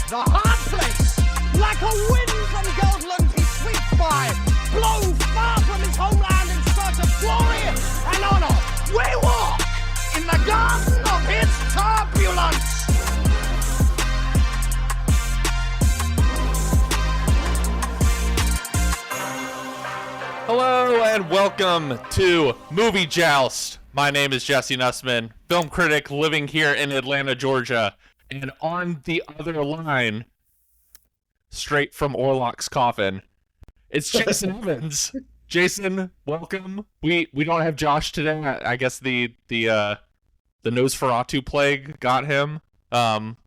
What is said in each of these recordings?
The hard place, like a wind from Goldland he sweeps by, blown far from his homeland in search of glory and honor. We walk in the garden of his turbulence. Hello and welcome to Movie Joust. My name is Jesse Nussman, film critic living here in Atlanta, Georgia. And on the other line, straight from Orlok's coffin, it's Jason Evans. Jason, welcome. We don't have Josh today. I guess the Nosferatu plague got him,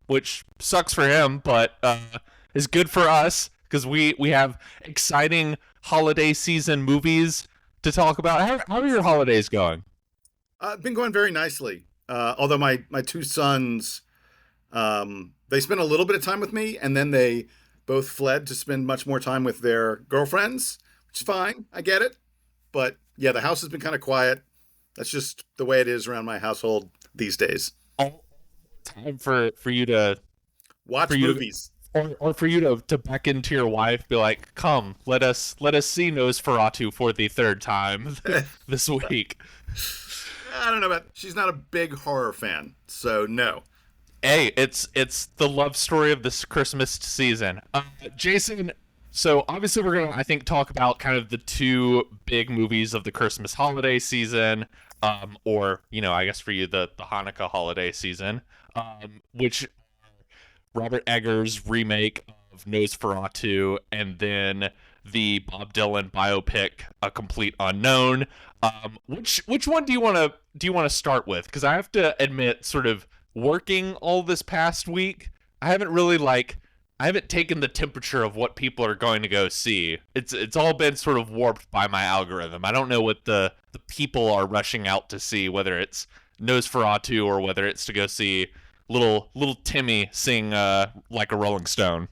which sucks for him, but is good for us because we have exciting holiday season movies to talk about. How are your holidays going? Been going very nicely. Although my two sons, they spent a little bit of time with me, and then they both fled to spend much more time with their girlfriends, which is fine. I get it. But yeah, the house has been kind of quiet. That's just the way it is around my household these days. Time for you to watch movies. Or for you to beckon to your wife, be like, come, let us see Nosferatu for the third time this week. I don't know about, she's not a big horror fan, so no. Hey, it's the love story of this Christmas season. Jason, so obviously we're going to, I think, talk about kind of the two big movies of the Christmas holiday season, or, I guess for you, the Hanukkah holiday season, which Robert Eggers' remake of Nosferatu, and then the Bob Dylan biopic, A Complete Unknown. Which one do you want to start with? Because I have to admit, sort of working all this past week, I haven't taken the temperature of what people are going to go see. It's all been sort of warped by my algorithm. I don't know what the people are rushing out to see, whether it's Nosferatu or whether it's to go see little Timmy sing like a Rolling Stone.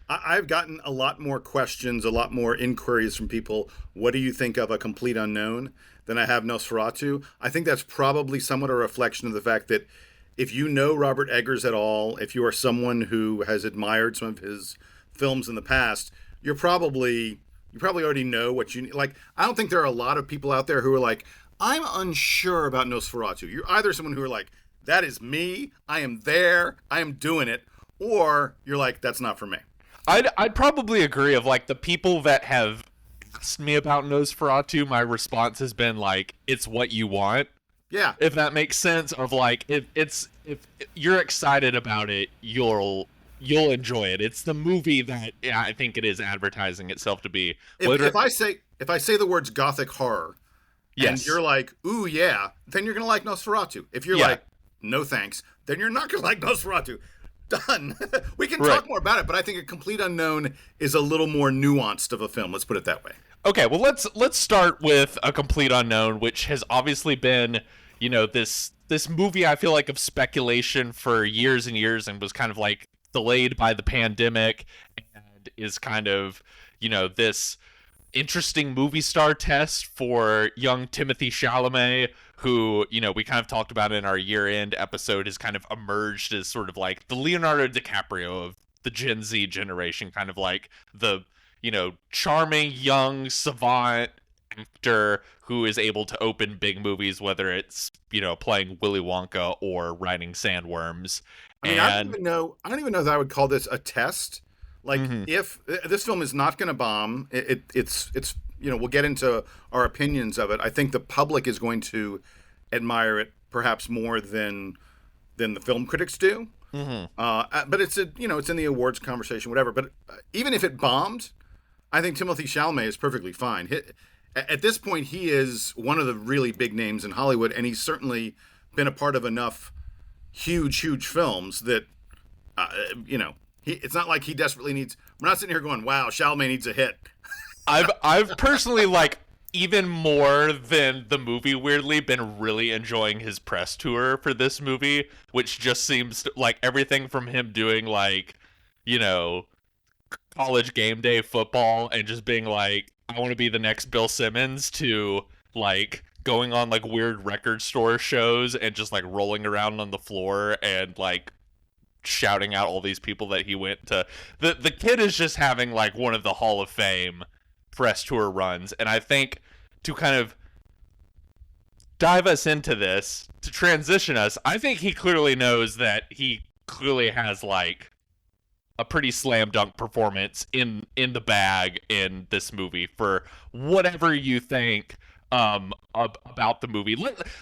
I've gotten a lot more questions, a lot more inquiries from people. What do you think of A Complete Unknown than I have Nosferatu? I think that's probably somewhat a reflection of the fact that if you know Robert Eggers at all, if you are someone who has admired some of his films in the past, you probably already know what you need. Like, I don't think there are a lot of people out there who are like, I'm unsure about Nosferatu. You're either someone who are like, that is me, I am there, I am doing it, or you're like, that's not for me. I'd probably agree. Of like the people that have asked me about Nosferatu, my response has been like, it's what you want. Yeah. If that makes sense. Of like, if you're excited about it, you'll enjoy it. It's the movie that I think it is advertising itself to be. If I say the words gothic horror, yes, and you're like, ooh yeah, then you're gonna like Nosferatu. If you're like, no thanks, then you're not gonna like Nosferatu. Done. We can talk more about it, but I think A Complete Unknown is a little more nuanced of a film. Let's put it that way. Okay, well let's start with A Complete Unknown, which has obviously been, this movie, I feel like, of speculation for years and years, and was kind of like delayed by the pandemic, and is kind of, this interesting movie star test for young Timothy Chalamet, who, we kind of talked about in our year-end episode, has kind of emerged as sort of like the Leonardo DiCaprio of the Gen Z generation, kind of like the, charming young savant actor who is able to open big movies, whether it's, playing Willy Wonka or riding sandworms. I don't even know that I would call this a test. Like, if this film is not going to bomb, it's we'll get into our opinions of it. I think the public is going to admire it perhaps more than the film critics do. But it's it's in the awards conversation, whatever. But even if it bombed, I think Timothée Chalamet is perfectly fine. At this point, he is one of the really big names in Hollywood, and he's certainly been a part of enough huge films that it's not like he desperately needs. We're not sitting here going, "Wow, Chalamet needs a hit." I've personally, like, even more than the movie, weirdly, been really enjoying his press tour for this movie, which just seems like everything from him doing, like, college game day football and just being like, I want to be the next Bill Simmons, to, like, going on, like, weird record store shows and just, like, rolling around on the floor and, like, shouting out all these people that he went to. The kid is just having like one of the Hall of Fame press tour runs, and I think to kind of dive us into this, to transition us, I think he clearly knows that he clearly has like a pretty slam dunk performance in the bag in this movie for whatever you think about the movie.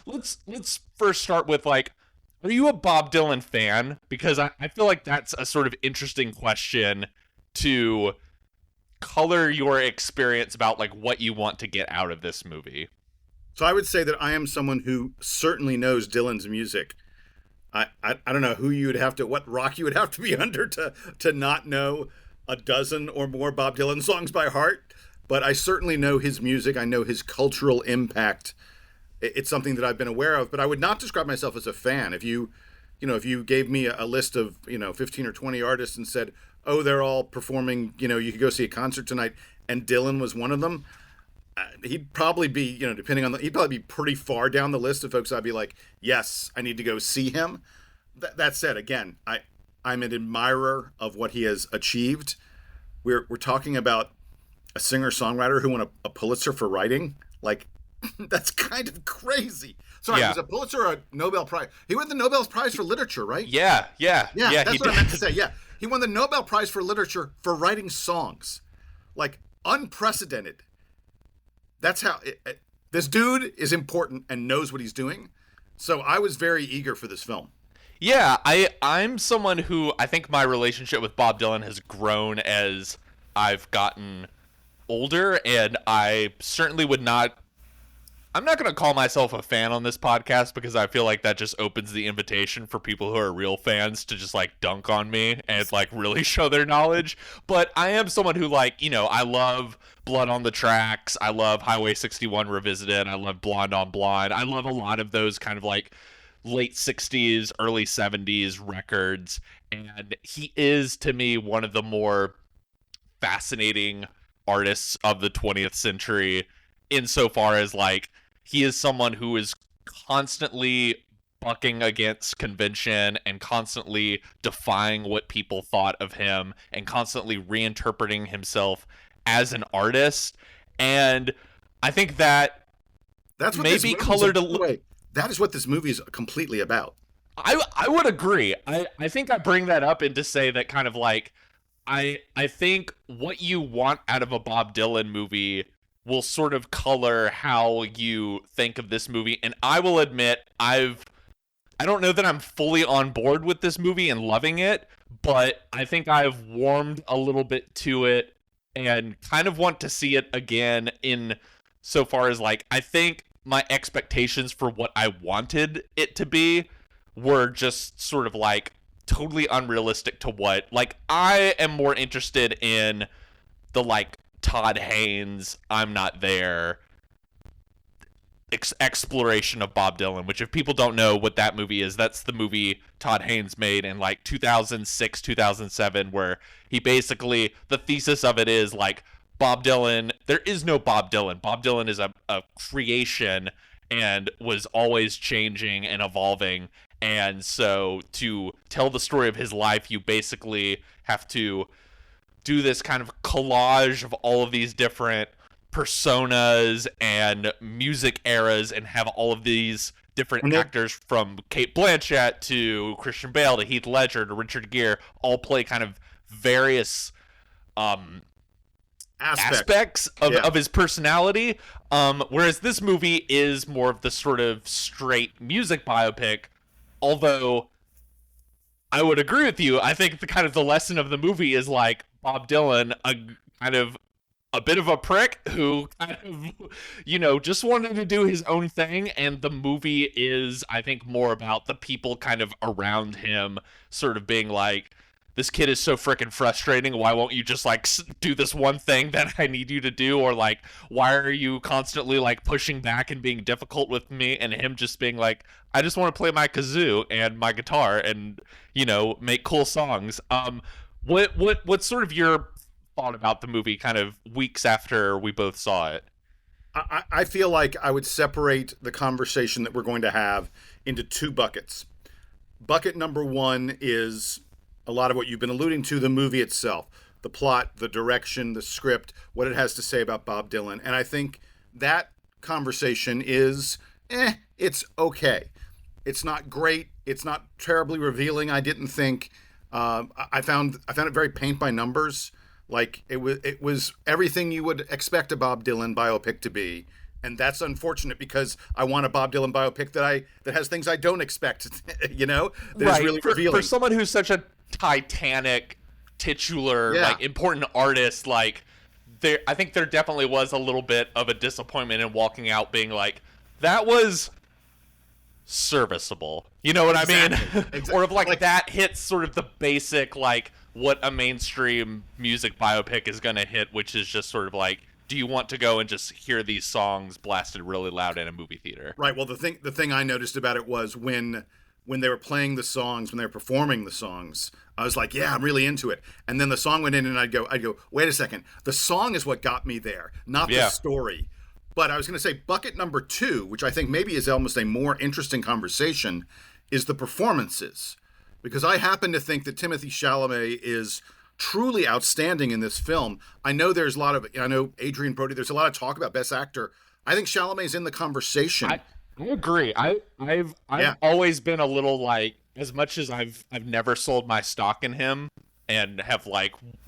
Let's first start with like, are you a Bob Dylan fan? Because I feel like that's a sort of interesting question to color your experience about like what you want to get out of this movie. So I would say that I am someone who certainly knows Dylan's music. I don't know who you would have to, what rock you would have to be under to not know a dozen or more Bob Dylan songs by heart. But I certainly know his music. I know his cultural impact. It's something that I've been aware of, but I would not describe myself as a fan. If you gave me a list of, 15 or 20 artists and said, oh, they're all performing, you could go see a concert tonight, and Dylan was one of them, he'd probably be, he'd probably be pretty far down the list of folks I'd be like, yes, I need to go see him. That said, again, I'm an admirer of what he has achieved. We're talking about a singer-songwriter who won a Pulitzer for writing. Like, that's kind of crazy. Sorry, Yeah. Was a Pulitzer or a Nobel Prize? He won the Nobel Prize for literature, right? Yeah, That's he what I did. meant to say. Yeah, he won the Nobel Prize for literature for writing songs, like unprecedented. That's how this dude is important and knows what he's doing. So I was very eager for this film. Yeah, I'm someone who I think my relationship with Bob Dylan has grown as I've gotten older, and I certainly would not. I'm not going to call myself a fan on this podcast because I feel like that just opens the invitation for people who are real fans to just like dunk on me and like really show their knowledge. But I am someone who like, I love Blood on the Tracks. I love Highway 61 Revisited. I love Blonde on Blonde. I love a lot of those kind of like late 60s, early 70s records. And he is to me one of the more fascinating artists of the 20th century insofar as like, he is someone who is constantly bucking against convention and constantly defying what people thought of him and constantly reinterpreting himself as an artist. And I think that That's what maybe colored that is what this movie is completely about. I would agree. I think I bring that up and to say that kind of like I think what you want out of a Bob Dylan movie will sort of color how you think of this movie. And I will admit, I don't know that I'm fully on board with this movie and loving it, but I think I've warmed a little bit to it and kind of want to see it again in so far as like, I think my expectations for what I wanted it to be were just sort of like totally unrealistic to what, like, I am more interested in the like Todd Haynes, I'm Not There exploration of Bob Dylan, which if people don't know what that movie is, that's the movie Todd Haynes made in like 2006, 2007, where he basically, the thesis of it is like Bob Dylan, there is no Bob Dylan. Bob Dylan is a creation and was always changing and evolving. And so to tell the story of his life, you basically have to do this kind of collage of all of these different personas and music eras and have all of these different actors from Cate Blanchett to Christian Bale to Heath Ledger to Richard Gere all play kind of various aspects of his personality. Whereas this movie is more of the sort of straight music biopic, although I would agree with you. I think the kind of the lesson of the movie is like Bob Dylan, a bit of a prick who kind of, just wanted to do his own thing. And the movie is, I think, more about the people kind of around him sort of being like, this kid is so freaking frustrating. Why won't you just like do this one thing that I need you to do? Or like, why are you constantly like pushing back and being difficult with me? And him just being like, I just want to play my kazoo and my guitar and, make cool songs. What's sort of your thought about the movie kind of weeks after we both saw it? I feel like I would separate the conversation that we're going to have into two buckets. Bucket number one is a lot of what you've been alluding to, the movie itself, the plot, the direction, the script, what it has to say about Bob Dylan. And I think that conversation is, it's okay. It's not great. It's not terribly revealing, I didn't think. I found it very paint by numbers. Like it was everything you would expect a Bob Dylan biopic to be. And that's unfortunate because I want a Bob Dylan biopic that has things I don't expect, that is really revealing. For someone who's such a titanic, titular, like important artist, like I think there definitely was a little bit of a disappointment in walking out being like, that was serviceable. You know what I mean? Exactly. Or if like that hits sort of the basic, like what a mainstream music biopic is going to hit, which is just sort of like, do you want to go and just hear these songs blasted really loud in a movie theater? Right. Well, the thing I noticed about it was when they were playing the songs, when they were performing the songs, I was like, yeah, I'm really into it. And then the song went in and I'd go, wait a second. The song is what got me there, not the story. But I was going to say bucket number 2, which I think maybe is almost a more interesting conversation, is the performances. Because I happen to think that Timothée Chalamet is truly outstanding in this film. I know Adrian Brody, there's a lot of talk about Best Actor. I think Chalamet's in the conversation. I agree. I've always been a little like, as much as I've never sold my stock in him and have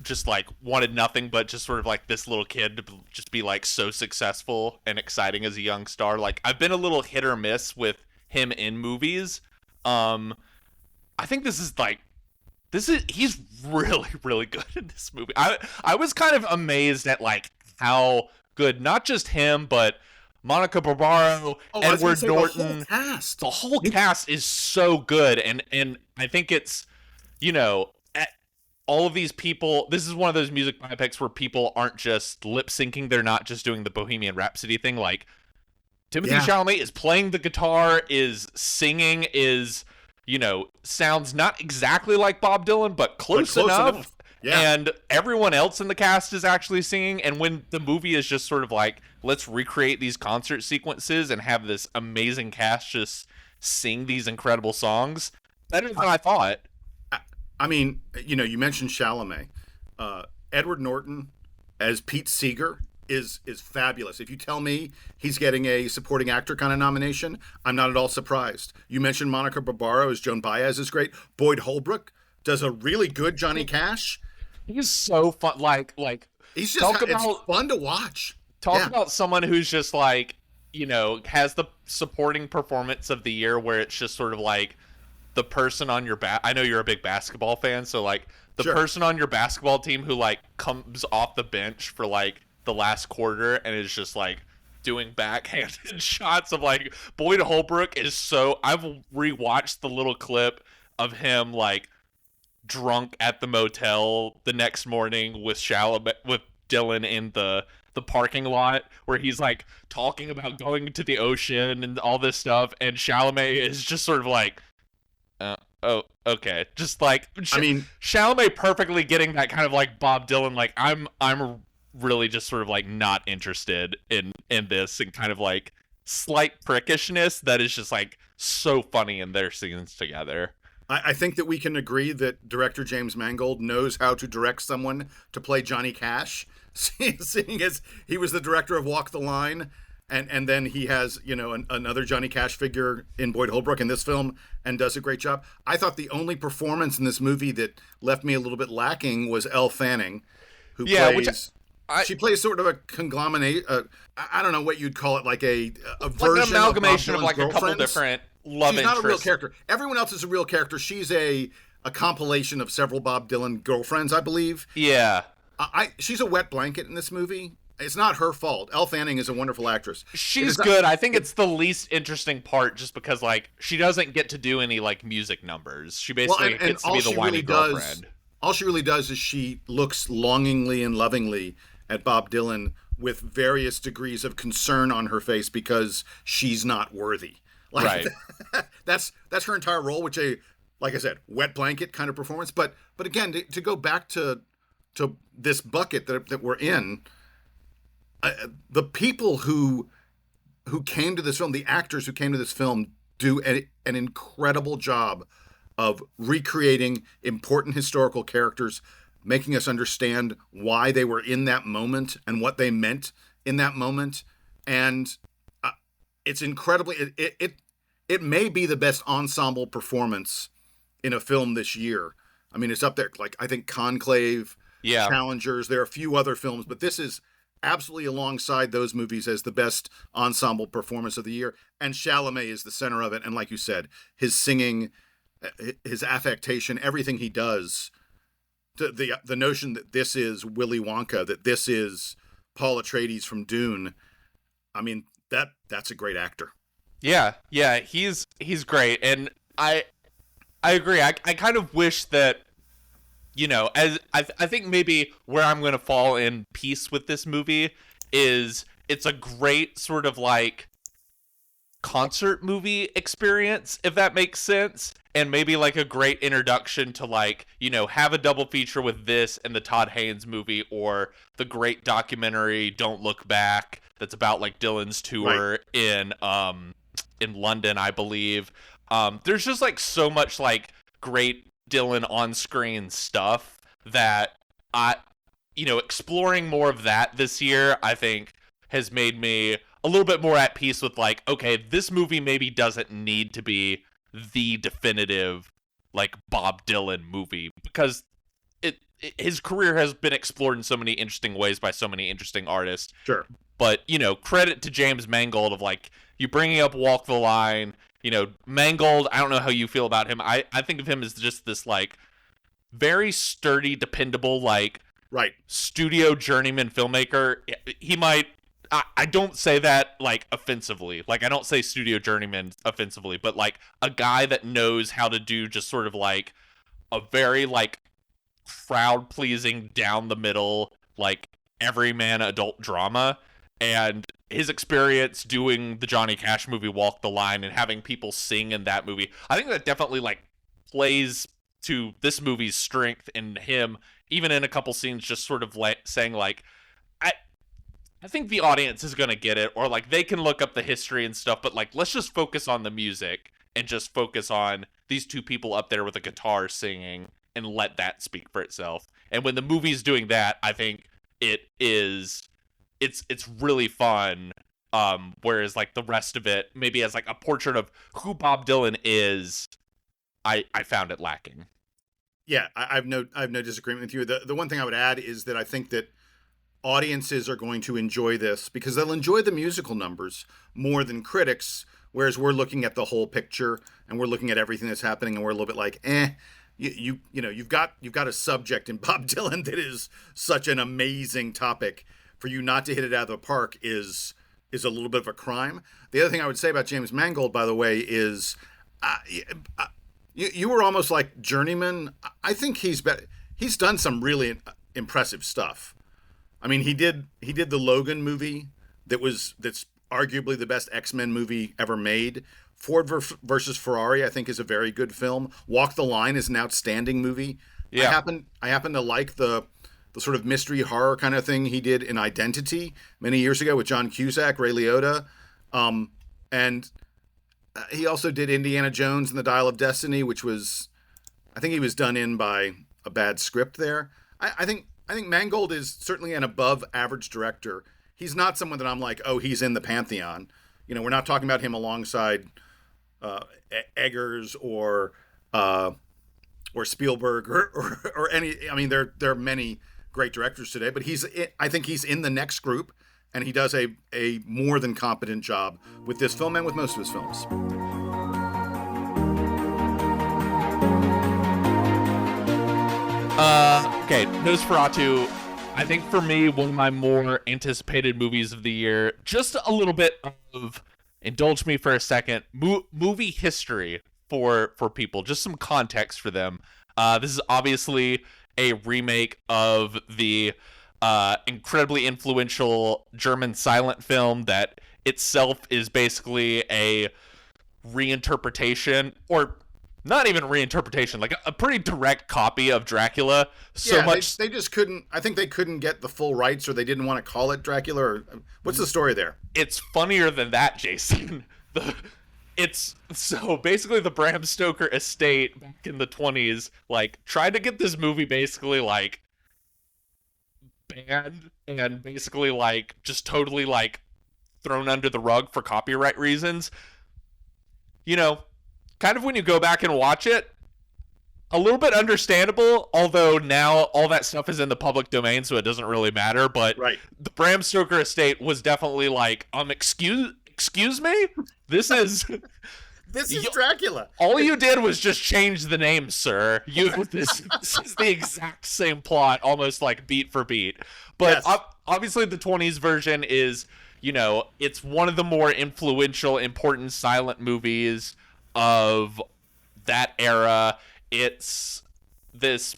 just wanted nothing but just sort of like this little kid to just be like so successful and exciting as a young star. Like I've been a little hit or miss with him in movies. I think he's really, really good in this movie. I was kind of amazed at like how good, not just him, but Monica Barbaro, Edward Norton, the whole cast is so good. And I think it's, all of these people, this is one of those music biopics where people aren't just lip syncing. They're not just doing the Bohemian Rhapsody thing. Like Timothée Chalamet is playing the guitar, is singing, is, sounds not exactly like Bob Dylan, but close enough. Yeah. And everyone else in the cast is actually singing. And when the movie is just sort of like, let's recreate these concert sequences and have this amazing cast just sing these incredible songs, better than I thought. I mean, you mentioned Chalamet. Edward Norton as Pete Seeger is fabulous. If you tell me he's getting a supporting actor kind of nomination, I'm not at all surprised. You mentioned Monica Barbaro as Joan Baez is great. Boyd Holbrook does a really good Johnny Cash. He's so fun. Like he's just it's fun to watch. Talk about someone who's just like, has the supporting performance of the year where it's just sort of like the person on your I know you're a big basketball fan, so like the person on your basketball team who like comes off the bench for like the last quarter and is just like doing backhanded shots of like Boyd Holbrook is so. I've rewatched the little clip of him like drunk at the motel the next morning with Dylan in the parking lot where he's like talking about going to the ocean and all this stuff, and Chalamet is just sort of like, oh, okay. Just like, Chalamet perfectly getting that kind of like Bob Dylan, like I'm really just sort of like not interested in this, and kind of like slight prickishness that is just like so funny in their scenes together. I think that we can agree that director James Mangold knows how to direct someone to play Johnny Cash, seeing as he was the director of Walk the Line. And then he has, another Johnny Cash figure in Boyd Holbrook in this film and does a great job. I thought the only performance in this movie that left me a little bit lacking was Elle Fanning, who plays... she plays sort of a conglomerate. I don't know what you'd call it, like a version, like an amalgamation of, of like a couple different love interests. She's not a real character. Everyone else is a real character. She's a compilation of several Bob Dylan girlfriends, I believe. Yeah. She's a wet blanket in this movie. It's not her fault. Elle Fanning is a wonderful actress. She's good. I think it's the least interesting part, just because like she doesn't get to do any like music numbers. She basically gets to be the whiny girlfriend. All she really does is she looks longingly and lovingly at Bob Dylan with various degrees of concern on her face because she's not worthy. Like, right. That's her entire role, which like I said, wet blanket kind of performance. But again, to go back to this bucket that we're in, the people who came to this film, the actors who came to this film, do an incredible job of recreating important historical characters, making us understand why they were in that moment and what they meant in that moment. And it's incredibly, it may be the best ensemble performance in a film this year. I mean, it's up there. Like, I think Conclave, Challengers, there are a few other films, but this is absolutely alongside those movies as the best ensemble performance of the year. And Chalamet is the center of it. And like you said, his singing, his affectation, everything he does, the notion that this is Willy Wonka, that this is Paul Atreides from Dune. I mean, that's a great actor. Yeah, he's great, and I agree. I kind of wish that, you know, as I think maybe where I'm going to fall in peace with this movie is it's a great sort of like concert movie experience, if that makes sense, and maybe like a great introduction to, like, you know, have a double feature with this and the Todd Haynes movie, or the great documentary Don't Look Back that's about like Dylan's tour in London, I believe. There's just like so much like great Dylan on-screen stuff that exploring more of that this year, I think, has made me a little bit more at peace with, like, okay, this movie maybe doesn't need to be the definitive like Bob Dylan movie, because his career has been explored in so many interesting ways by so many interesting artists. Sure. But, you know, credit to James Mangold of, like, you bringing up Walk the Line. You know, Mangold, I don't know how you feel about him. I think of him as just this, like, very sturdy, dependable, like, studio journeyman filmmaker. He might, I don't say that, like, offensively. Like, I don't say studio journeyman offensively, but, like, a guy that knows how to do just sort of, like, a very, like, crowd-pleasing, down-the-middle, like, everyman adult drama. And his experience doing the Johnny Cash movie Walk the Line and having people sing in that movie, I think that definitely, like, plays to this movie's strength, in him, even in a couple scenes, just sort of like saying, like, I think the audience is going to get it, or, like, they can look up the history and stuff, but, like, let's just focus on the music and just focus on these two people up there with a guitar singing and let that speak for itself. And when the movie's doing that, I think it's really fun. Whereas, like, the rest of it, maybe as like a portrait of who Bob Dylan is, I found it lacking. Yeah, I have no disagreement with you. The one thing I would add is that I think that audiences are going to enjoy this because they'll enjoy the musical numbers more than critics, whereas we're looking at the whole picture and we're looking at everything that's happening, and we're a little bit like, you know, you've got a subject in Bob Dylan that is such an amazing topic. For you not to hit it out of the park is a little bit of a crime. The other thing I would say about James Mangold, by the way, is you were almost like journeyman. I think he's done some really impressive stuff. I mean, he did the Logan movie that's arguably the best X-Men movie ever made. Ford versus Ferrari, I think, is a very good film. Walk the Line is an outstanding movie. Yeah. I happen to like the sort of mystery horror kind of thing he did in Identity many years ago with John Cusack, Ray Liotta. And he also did Indiana Jones and the Dial of Destiny, which was, I think he was done in by a bad script there. I think Mangold is certainly an above average director. He's not someone that I'm like, oh, he's in the pantheon. You know, we're not talking about him alongside Eggers or Spielberg or any. I mean, there are many great directors today, but I think he's in the next group, and he does a more than competent job with this film and with most of his films. Okay, Nosferatu, I think for me, one of my more anticipated movies of the year. Just a little bit of, indulge me for a second, movie history for people, just some context for them. This is obviously a remake of the incredibly influential German silent film that itself is basically a reinterpretation, or not even reinterpretation, like a pretty direct copy of Dracula. They just couldn't, I think they couldn't get the full rights, or they didn't want to call it Dracula, or what's the story there? It's funnier than that, Jason. it's so basically the Bram Stoker estate back in the 20s, like, tried to get this movie basically, like, banned and basically, like, just totally, like, thrown under the rug for copyright reasons. You know, kind of when you go back and watch it, a little bit understandable, although now all that stuff is in the public domain, so it doesn't really matter. But Right. the Bram Stoker estate was definitely like, excuse me? This is This is Dracula. all you did was just change the name, sir. This is the exact same plot, almost like beat for beat. But Yes. obviously the 20s version is, you know, it's one of the more influential, important silent movies of that era. It's this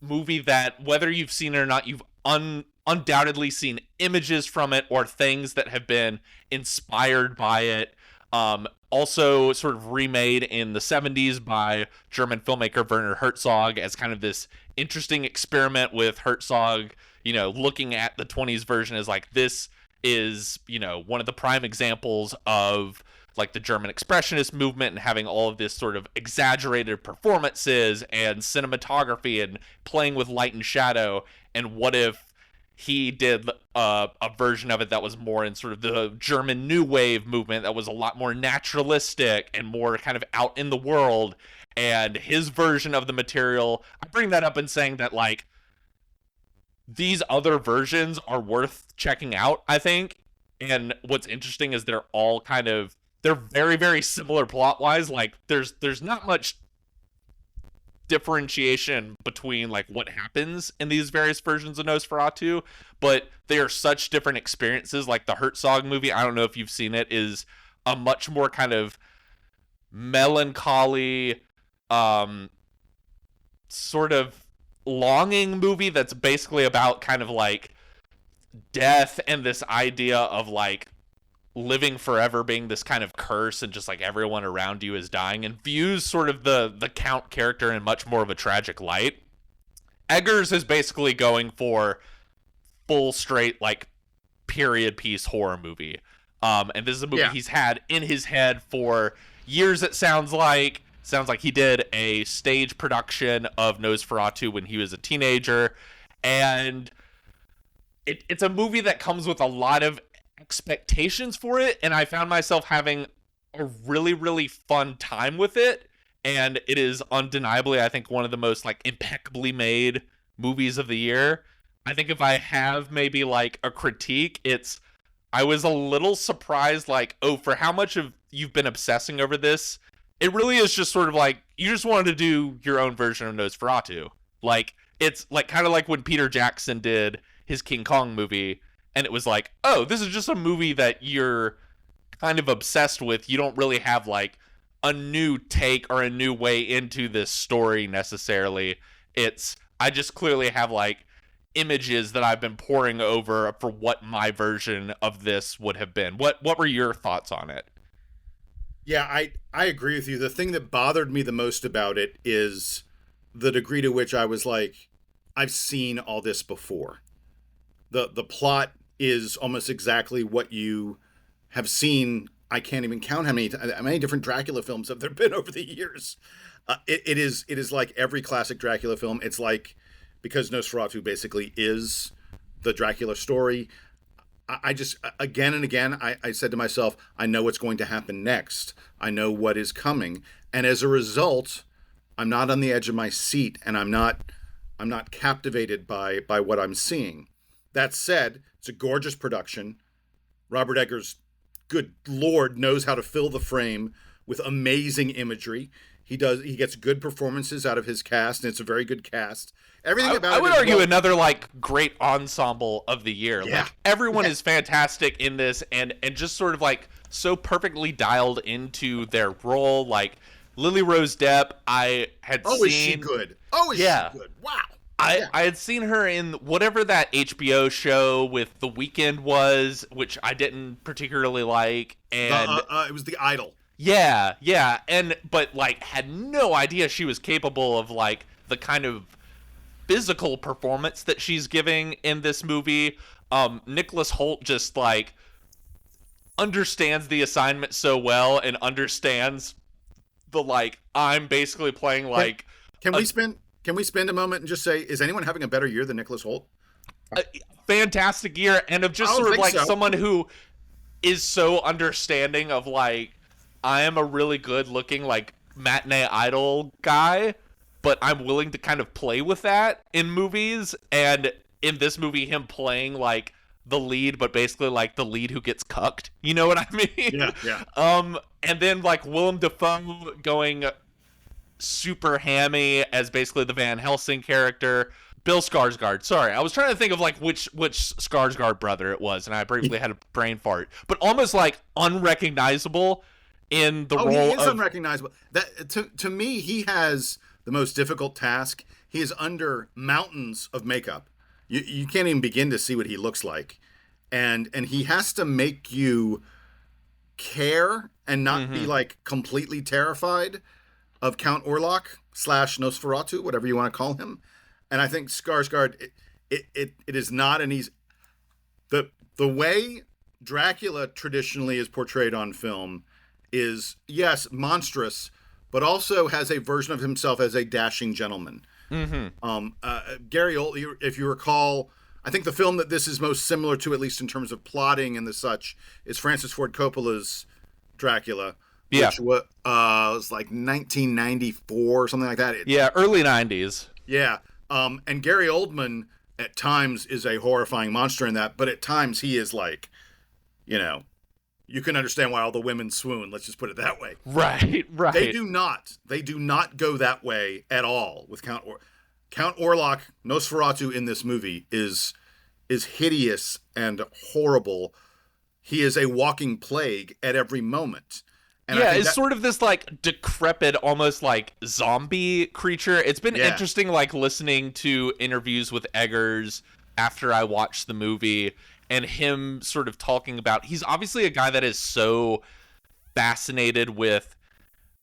movie that, whether you've seen it or not, you've undoubtedly seen images from it or things that have been inspired by it. Also sort of remade in the 70s by German filmmaker Werner Herzog as kind of this interesting experiment with Herzog, you know, looking at the 20s version as like, this is, you know, one of the prime examples of like the German expressionist movement and having all of this sort of exaggerated performances and cinematography and playing with light and shadow. And what if he did a version of it that was more in sort of the German New Wave movement that was a lot more naturalistic and more kind of out in the world, and his version of the material. I bring that up in saying that, like, these other versions are worth checking out, I think. And what's interesting is they're all kind of, they're very, very similar plot-wise. Like, there's not much differentiation between, like, what happens in these various versions of Nosferatu, but they are such different experiences. Like, the Herzog movie, I don't know if you've seen it, is a much more kind of melancholy, sort of longing movie that's basically about kind of, like, death and this idea of, like, living forever being this kind of curse and just like everyone around you is dying, and views sort of the Count character in much more of a tragic light. Eggers is basically going for full straight like period piece horror movie. And this is a movie he's had in his head for years. It sounds like he did a stage production of Nosferatu when he was a teenager, and it's a movie that comes with a lot of expectations for it, and I found myself having a really, really fun time with it. And it is undeniably, I think, one of the most like impeccably made movies of the year. I think if I have maybe like a critique, it's, I was a little surprised, like, oh, for how much of you've been obsessing over this, it really is just sort of like you just wanted to do your own version of Nosferatu. Like, it's like kind of like when Peter Jackson did his King Kong movie, and it was like, oh, this is just a movie that you're kind of obsessed with. You don't really have like a new take or a new way into this story necessarily. It's, I just clearly have like images that I've been poring over for what my version of this would have been. What were your thoughts on it? Yeah, I agree with you. The thing that bothered me the most about it is the degree to which I was like, I've seen all this before. The plot is almost exactly what you have seen. I can't even count how many different Dracula films have there been over the years. It is like every classic Dracula film. It's like, because Nosferatu basically is the Dracula story. I just, again and again, I said to myself, I know what's going to happen next. I know what is coming. And as a result, I'm not on the edge of my seat, and I'm not captivated by what I'm seeing. That said, it's a gorgeous production. Robert Eggers, good Lord, knows how to fill the frame with amazing imagery. He gets good performances out of his cast, and it's a very good cast. Everything about it. I would argue another like great ensemble of the year. Yeah. Like, everyone is fantastic in this, and just sort of like so perfectly dialed into their role. Like Lily Rose Depp, I had seen. Oh, is she good? Oh, is she good? Wow. I had seen her in whatever that HBO show with The Weeknd was, which I didn't particularly like, and it was The Idol. Yeah, but like had no idea she was capable of like the kind of physical performance that she's giving in this movie. Nicholas Hoult just like understands the assignment so well and understands the like I'm basically playing like Can we spend a moment and just say, is anyone having a better year than Nicholas Hoult? a fantastic year, and of just I don't sort of think like so. someone who is so understanding of like I am a really good looking like matinee idol guy, but I'm willing to kind of play with that in movies, and in this movie him playing like the lead, but basically like the lead who gets cucked. You know what I mean? Yeah. And then like Willem Dafoe going super hammy as basically the Van Helsing character. Bill Skarsgård. Sorry, I was trying to think of like which Skarsgård brother it was, and I briefly had a brain fart. But almost like unrecognizable in the role. He is of unrecognizable. That to me, he has the most difficult task. He is under mountains of makeup. You can't even begin to see what he looks like, and he has to make you care and not be like completely terrified of Count Orlok / Nosferatu, whatever you want to call him. And I think Skarsgård, it is not an easy. The way Dracula traditionally is portrayed on film is, yes, monstrous, but also has a version of himself as a dashing gentleman. Gary Oldman, if you recall, I think the film that this is most similar to, at least in terms of plotting and the such, is Francis Ford Coppola's Dracula. Yeah. Which was like 1994 or something like that. early 90s. Yeah. And Gary Oldman at times is a horrifying monster in that, but at times he is like, you can understand why all the women swoon. Let's just put it that way. Right. They do not go that way at all with Count Orlok. Nosferatu in this movie is hideous and horrible. He is a walking plague at every moment. And yeah, it's sort of this like decrepit, almost like zombie creature. It's been interesting like listening to interviews with Eggers after I watched the movie and him sort of talking about, he's obviously a guy that is so fascinated with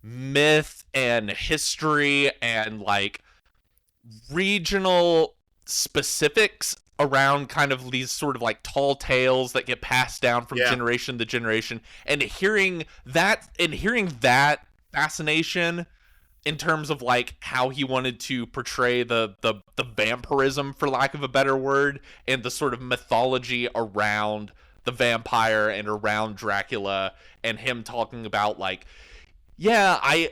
myth and history and like regional specifics around kind of these sort of like tall tales that get passed down from generation to generation, and hearing that fascination in terms of like how he wanted to portray the vampirism, for lack of a better word, and the sort of mythology around the vampire and around Dracula, and him talking about like, I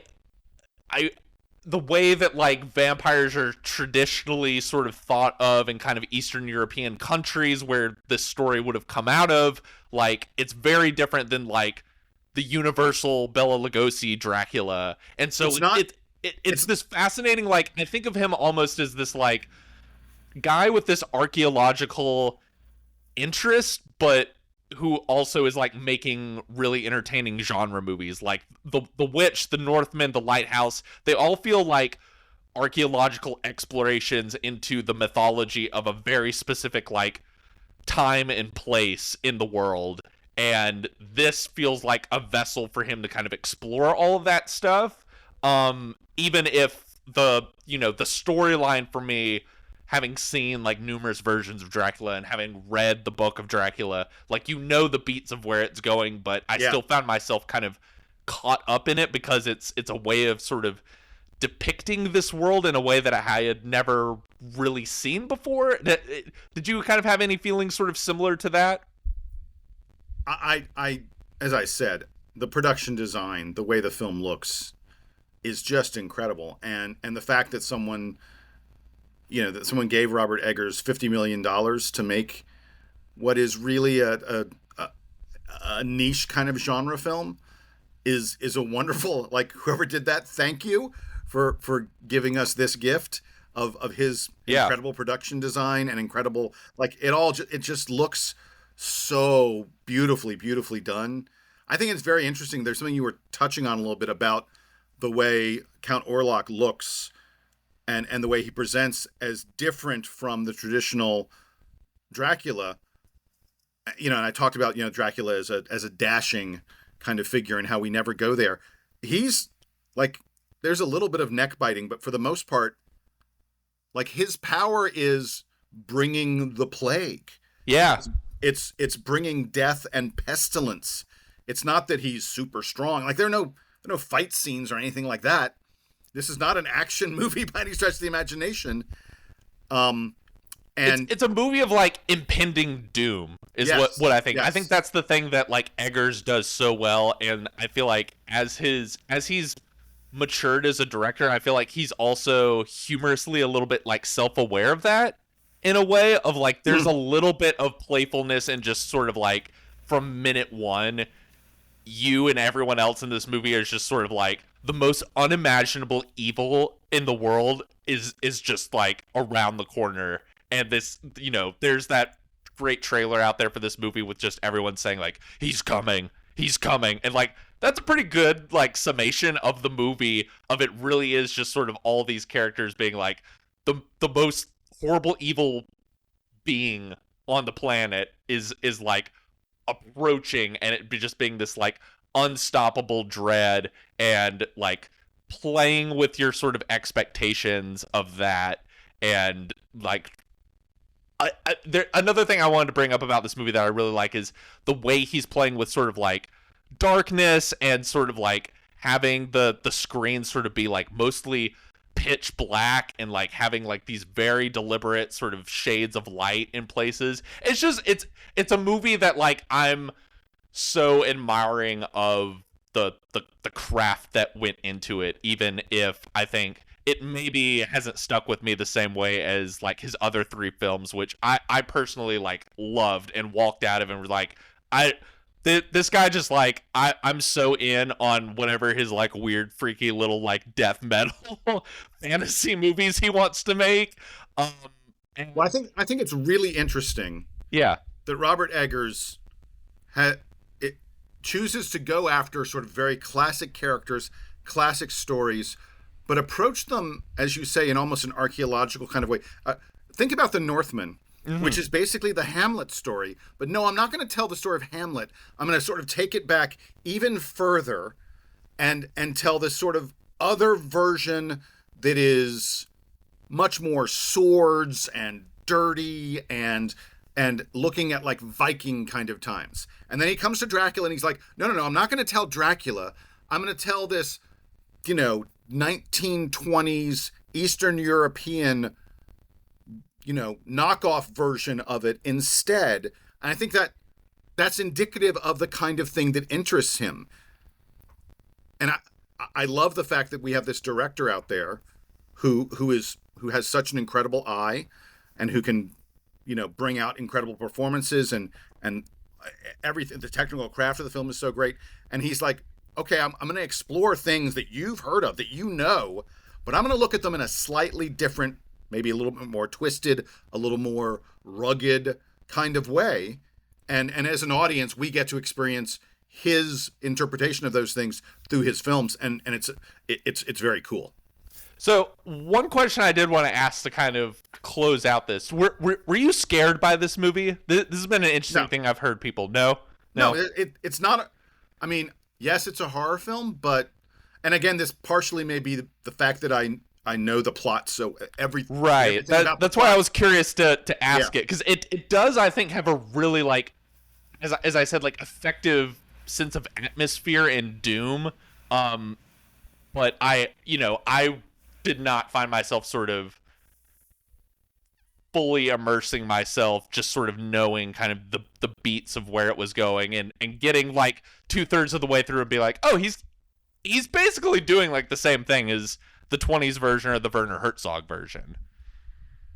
the way that like vampires are traditionally sort of thought of in kind of Eastern European countries where this story would have come out of, like it's very different than like the universal Bela Lugosi Dracula. And so it's this fascinating, like I think of him almost as this like guy with this archaeological interest, but who also is like making really entertaining genre movies like the Witch, The Northman, The Lighthouse. They all feel like archaeological explorations into the mythology of a very specific like time and place in the world, and this feels like a vessel for him to kind of explore all of that stuff, even if the storyline for me, having seen like numerous versions of Dracula and having read the book of Dracula, like the beats of where it's going, but I still found myself kind of caught up in it because it's a way of sort of depicting this world in a way that I had never really seen before. Did you kind of have any feelings sort of similar to that? I as I said, the production design, the way the film looks is just incredible. And the fact that someone gave Robert Eggers $50 million to make what is really a niche kind of genre film is a wonderful, like, whoever did that, thank you for giving us this gift of his incredible production design and incredible, like, it just looks so beautifully done. I think it's very interesting. There's something you were touching on a little bit about the way Count Orlok looks and the way he presents as different from the traditional Dracula. And I talked about, Dracula as a dashing kind of figure and how we never go there. He's like, there's a little bit of neck biting, but for the most part, like, his power is bringing the plague. Yeah. It's bringing death and pestilence It's not that he's super strong. Like there are no fight scenes or anything like that. This is not an action movie by any stretch of the imagination. And it's a movie of like impending doom is yes, what I think. yes. I think that's the thing that like Eggers does so well, and I feel like as he's matured as a director, I feel like he's also humorously a little bit like self-aware of that in a way of like there's a little bit of playfulness and just sort of like from minute one, you and everyone else in this movie is just sort of like the most unimaginable evil in the world is just like around the corner. And this, you know, there's that great trailer out there for this movie with just everyone saying like, he's coming. And like, that's a pretty good like summation of the movie of it really is just sort of all these characters being like the most horrible evil being on the planet is like approaching, and it just being this like unstoppable dread and like playing with your sort of expectations of that. And like another thing I wanted to bring up about this movie that I really like is the way he's playing with sort of like darkness and sort of like having the screen sort of be like mostly pitch black and like having like these very deliberate sort of shades of light in places. It's just it's a movie that like I'm so admiring of the craft that went into it, even if I think it maybe hasn't stuck with me the same way as like his other three films, which I personally like loved and walked out of and were like, this guy just like I'm so in on whatever his like weird freaky little like death metal fantasy movies he wants to make. Well, I think it's really interesting. Yeah, that Robert Eggers chooses to go after sort of very classic characters, classic stories, but approach them, as you say, in almost an archaeological kind of way. Think about The Northman, which is basically the Hamlet story. But no, I'm not going to tell the story of Hamlet. I'm going to sort of take it back even further and tell this sort of other version that is much more swords and dirty and looking at like Viking kind of times. And then he comes to Dracula and he's like, no, I'm not going to tell Dracula. I'm going to tell this, 1920s Eastern European, knockoff version of it instead. And I think that's indicative of the kind of thing that interests him. And I love the fact that we have this director out there who has such an incredible eye and who can, bring out incredible performances and everything. The technical craft of the film is so great. And he's like, okay, I'm going to explore things that you've heard of, that but I'm going to look at them in a slightly different, maybe a little bit more twisted, a little more rugged kind of way. And as an audience, we get to experience his interpretation of those things through his films. And it's very cool. So one question I did want to ask to kind of close out this, were you scared by this movie? This has been an interesting thing I've heard people. No, it's not. Yes, it's a horror film, and again, this partially may be the fact that I know the plot, so everything. Right. That's why I was curious to ask it, because it does, I think, have a really like, as I said, like effective sense of atmosphere and doom. But I did not find myself sort of fully immersing myself, just sort of knowing kind of the beats of where it was going and getting like 2/3 of the way through and be like, oh, he's basically doing like the same thing as the 20s version or the Werner Herzog version.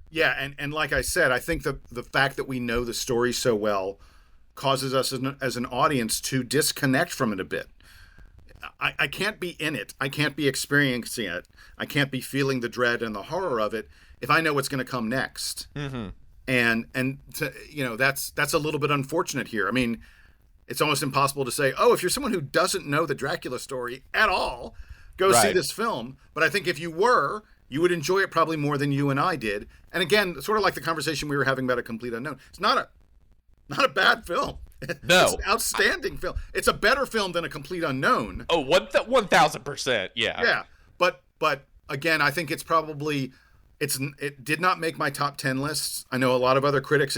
Yeah, and like I said, I think the fact that we know the story so well causes us as an audience to disconnect from it a bit. I can't be in it. I can't be experiencing it. I can't be feeling the dread and the horror of it if I know what's going to come next. Mm-hmm. And that's a little bit unfortunate here. I mean, it's almost impossible to say, oh, if you're someone who doesn't know the Dracula story at all, go see this film. But I think if you were, you would enjoy it probably more than you and I did. And again, sort of like the conversation we were having about A Complete Unknown. It's not a bad film. No. It's an outstanding film. It's a better film than A Complete Unknown. Oh, 1,000%. Yeah. Yeah. But again, I think it's probably it did not make my top 10 lists. I know a lot of other critics.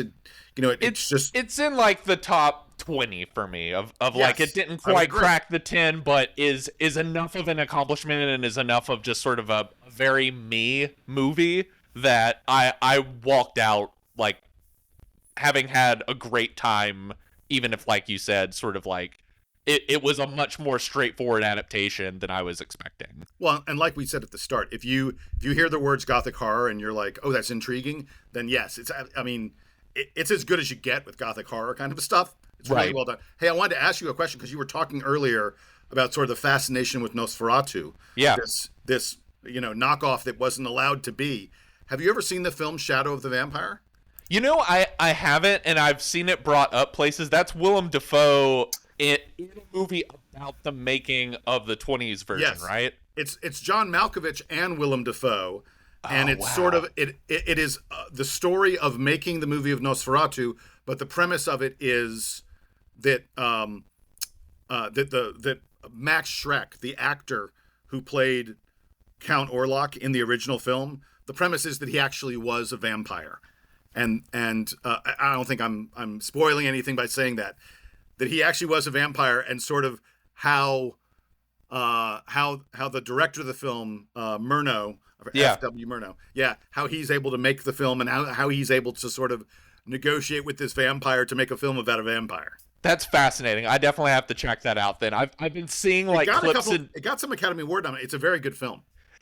It's in like the top 20 for me of Yes, like it didn't quite crack the 10, but is enough of an accomplishment and is enough of just sort of a very me movie that I walked out like having had a great time, even if, like you said, sort of like it was a much more straightforward adaptation than I was expecting. Well, and like we said at the start, if you hear the words gothic horror and you're like, oh, that's intriguing, then yes, it's as good as you get with gothic horror kind of stuff. It's really well done. Hey, I wanted to ask you a question because you were talking earlier about sort of the fascination with Nosferatu. Yeah. This knockoff that wasn't allowed to be. Have you ever seen the film Shadow of the Vampire? I haven't, and I've seen it brought up places. That's Willem Dafoe in a movie about the making of the 20s version, Yes. right? It's John Malkovich and Willem Dafoe, and it's sort of it is the story of making the movie of Nosferatu, but the premise of it is that that Max Schreck, the actor who played Count Orlok in the original film, the premise is that he actually was a vampire, and I don't think I'm spoiling anything by saying that he actually was a vampire, and sort of how the director of the film, Murnau, F.W. Murnau, how he's able to make the film and how he's able to sort of negotiate with this vampire to make a film about a vampire. That's fascinating. I definitely have to check that out then. I've been seeing like clips it got some Academy Award nominations. It's a very good film.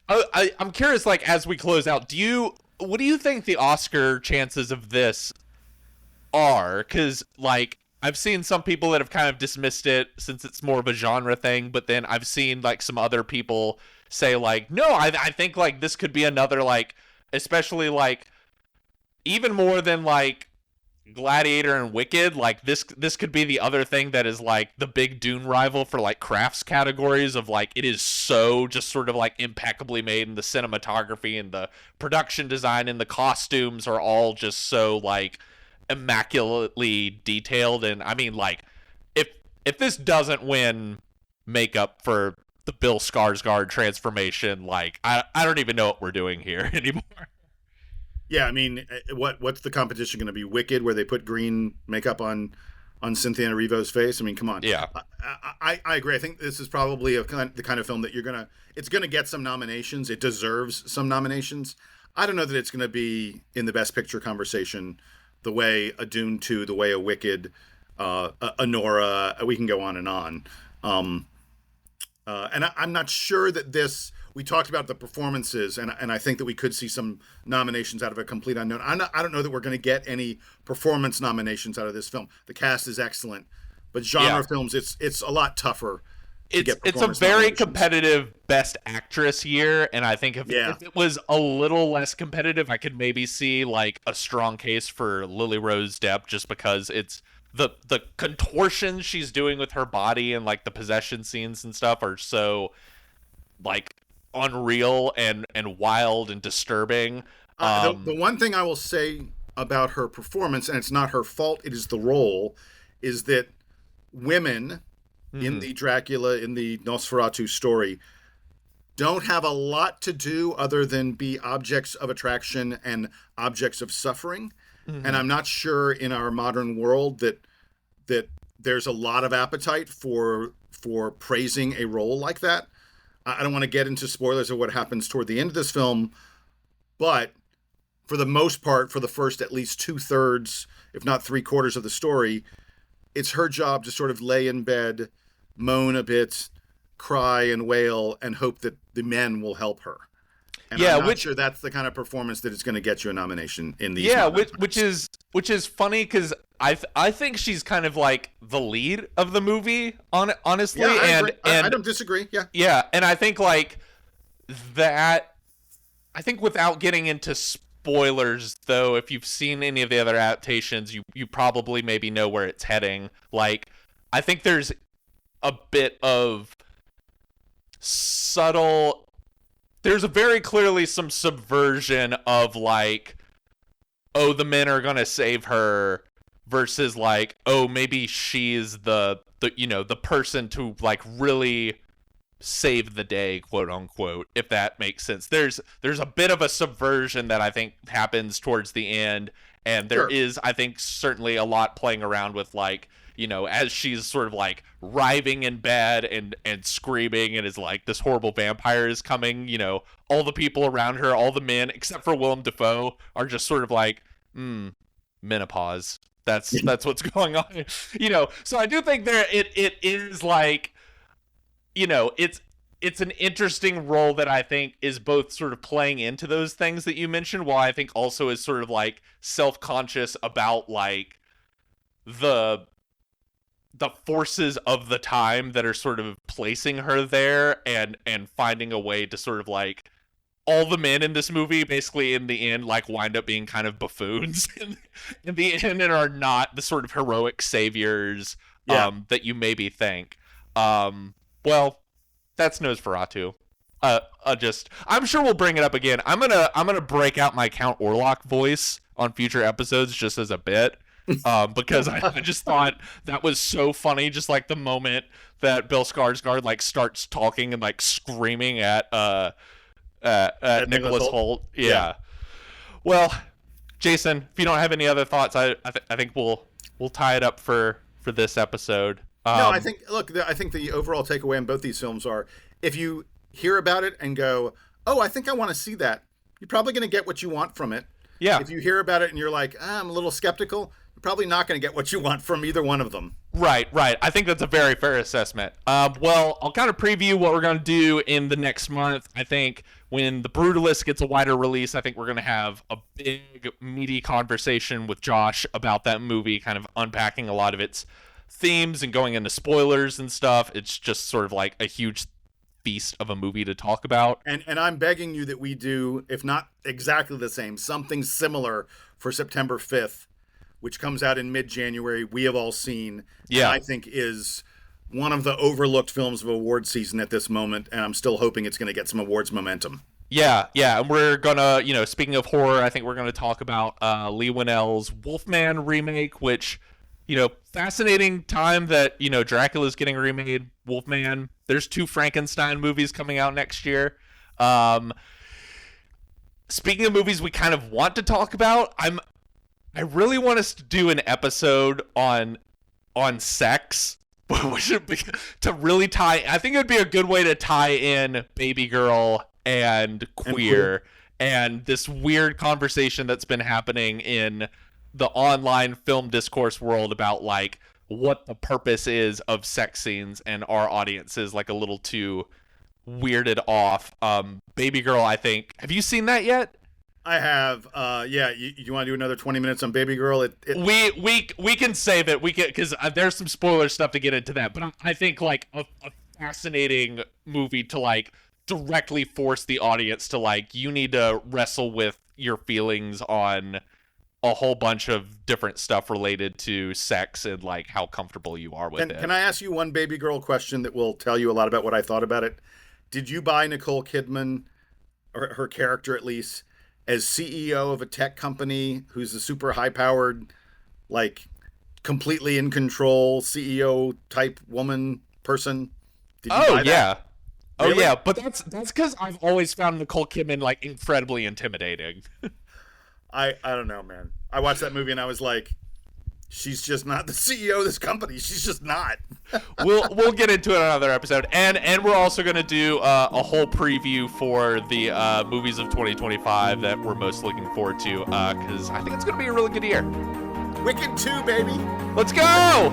I'm curious, like, as we close out, what do you think the Oscar chances of this are? Because, like, I've seen some people that have kind of dismissed it since it's more of a genre thing, but then I've seen like some other people say like, no, I think like this could be another, like, especially like even more than like Gladiator and Wicked, like this could be the other thing that is like the big Dune rival for like crafts categories of like it is so just sort of like impeccably made, and the cinematography and the production design and the costumes are all just so like immaculately detailed. And I mean, like, if this doesn't win makeup for the Bill Skarsgård transformation, like I don't even know what we're doing here anymore. Yeah, I mean, what's the competition going to be? Wicked, where they put green makeup on Cynthia Erivo's face? I mean, come on. Yeah, I agree. I think this is probably the kind of film that it's gonna get some nominations. It deserves some nominations. I don't know that it's gonna be in the Best Picture conversation the way a Dune 2, the way a Wicked, a Nora. We can go on and on. And I'm not sure that this. We talked about the performances, and I think that we could see some nominations out of A Complete Unknown. I don't know that we're going to get any performance nominations out of this film. The cast is excellent, but genre films, it's a lot tougher. It's a very competitive Best Actress year, and I think if it was a little less competitive, I could maybe see like a strong case for Lily Rose Depp, just because it's the contortions she's doing with her body and like the possession scenes and stuff are so like unreal and wild and disturbing. The one thing I will say about her performance, and it's not her fault, it is the role, is that women in the Dracula, in the Nosferatu story, don't have a lot to do other than be objects of attraction and objects of suffering. And I'm not sure in our modern world that there's a lot of appetite for praising a role like that. I don't want to get into spoilers of what happens toward the end of this film, but for the most part, for the first at least 2/3, if not 3/4 of the story, it's her job to sort of lay in bed, moan a bit, cry and wail, and hope that the men will help her. And I'm not sure that's the kind of performance that is going to get you a nomination in these. Yeah, which is funny because I think she's kind of like the lead of the movie, honestly. Yeah, and I don't disagree. Yeah. Yeah, and I think like that. I think without getting into spoilers, though, if you've seen any of the other adaptations, you probably maybe know where it's heading. Like, I think there's a bit of subtle. There's very clearly some subversion of like, oh, the men are gonna save her, versus like, oh, maybe she's the person to like really save the day, quote unquote, if that makes sense. There's a bit of a subversion that I think happens towards the end, and there is, I think, certainly a lot playing around with, like, as she's sort of like writhing in bed and screaming and is like, this horrible vampire is coming, all the people around her, all the men except for Willem Dafoe are just sort of like, menopause. That's what's going on. So I do think it is like, it's an interesting role that I think is both sort of playing into those things that you mentioned, while I think also is sort of like self-conscious about like the forces of the time that are sort of placing her there, and finding a way to sort of like, all the men in this movie basically in the end like wind up being kind of buffoons in the end, and are not the sort of heroic saviors that you maybe think. Well, that's Nosferatu. I'm sure we'll bring it up again. I'm gonna break out my Count Orlok voice on future episodes just as a bit. Because I just thought that was so funny, just like the moment that Bill Skarsgård like starts talking and like screaming at Nicholas Hoult. Yeah. Well, Jason, if you don't have any other thoughts, I think we'll tie it up for this episode. No, I think the overall takeaway in both these films are, if you hear about it and go, oh, I think I want to see that, you're probably going to get what you want from it. Yeah. If you hear about it and you're like, I'm a little skeptical, you're probably not going to get what you want from either one of them. Right. I think that's a very fair assessment. Well, I'll kind of preview what we're going to do in the next month. I think when The Brutalist gets a wider release, I think we're going to have a big, meaty conversation with Josh about that movie, kind of unpacking a lot of its themes and going into spoilers and stuff. It's just sort of like a huge feast of a movie to talk about. And I'm begging you that we do, if not exactly the same, something similar for September 5th, which comes out in mid-January. We have all seen. Yeah. And I think is one of the overlooked films of award season at this moment, and I'm still hoping it's going to get some awards momentum. Yeah, and we're gonna, speaking of horror, I think we're gonna talk about Lee Winnell's Wolfman remake, which, fascinating time that, Dracula's getting remade. Wolfman, there's 2 Frankenstein movies coming out next year. Speaking of movies we kind of want to talk about, I really want us to do an episode on sex. To really tie, I think it would be a good way to tie in Baby Girl and Queer and this weird conversation that's been happening in the online film discourse world about like what the purpose is of sex scenes, and our audience is like a little too weirded off. Baby Girl, I think. Have you seen that yet? I have. Yeah. You want to do another 20 minutes on Baby Girl? We can save it. We can, because there's some spoiler stuff to get into that. But I think like a fascinating movie to like directly force the audience to like, you need to wrestle with your feelings on a whole bunch of different stuff related to sex and like how comfortable you are with it. Can I ask you one Baby Girl question that will tell you a lot about what I thought about it? Did you buy Nicole Kidman, or her character at least, as CEO of a tech company who's a super high-powered, like, completely in control CEO type woman person? Did you buy that? Yeah. Really? Oh yeah, but that's because I've always found Nicole Kidman like incredibly intimidating. I don't know, man. I watched that movie and I was like, she's just not the CEO of this company. She's just not. We'll get into it on another episode, and we're also going to do a whole preview for the movies of 2025 that we're most looking forward to, because I think it's going to be a really good year. Wicked 2, baby. Let's go.